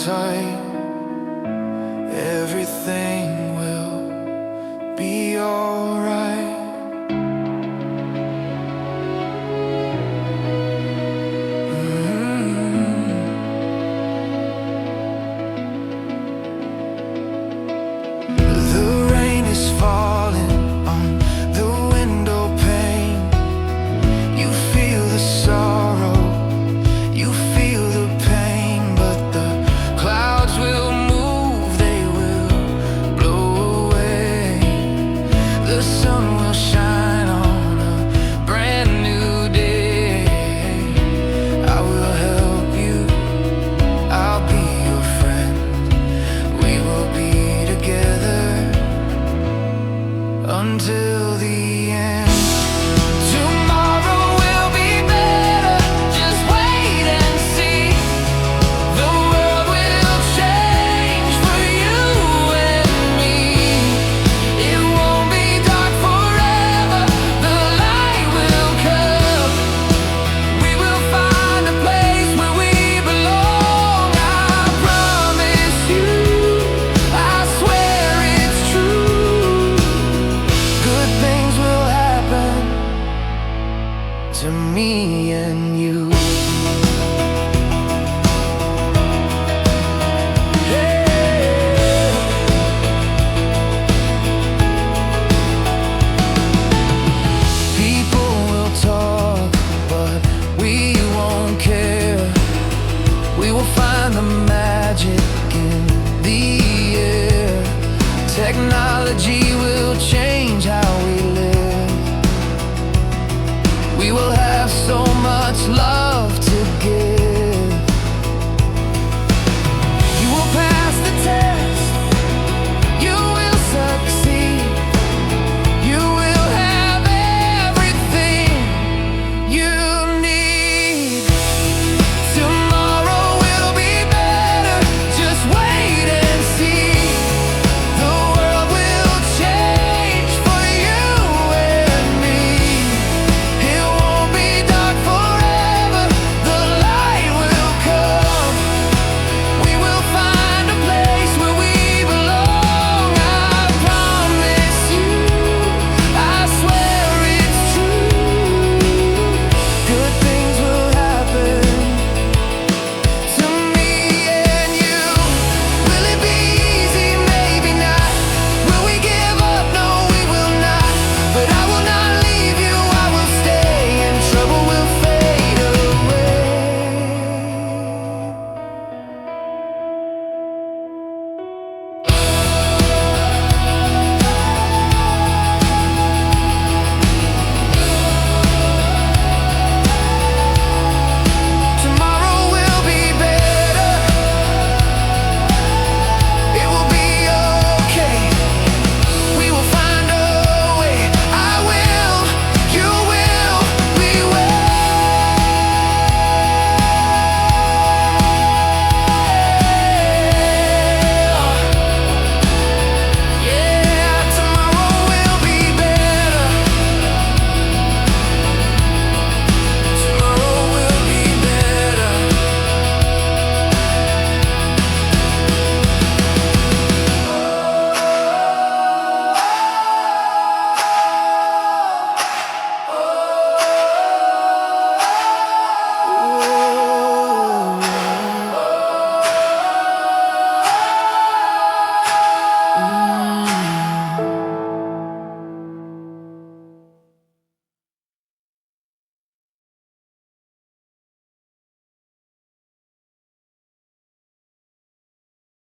tight, everything will be alright. The rain is falling on the window pane. You feel the sorrow, you feel the pain, but the clouds will move, they will blow away. The sun will shine on a brand new day. I will help you, I'll be your friend. We will be together until the end. Tomorrow will be better, just wait and see. The world will change for you and me. It won't be dark forever, the light will come. We will find a place where we belong. I promise you, I swear it's true. Good things will happen to me and you. Yeah. People will talk, but we won't care. We will find the magic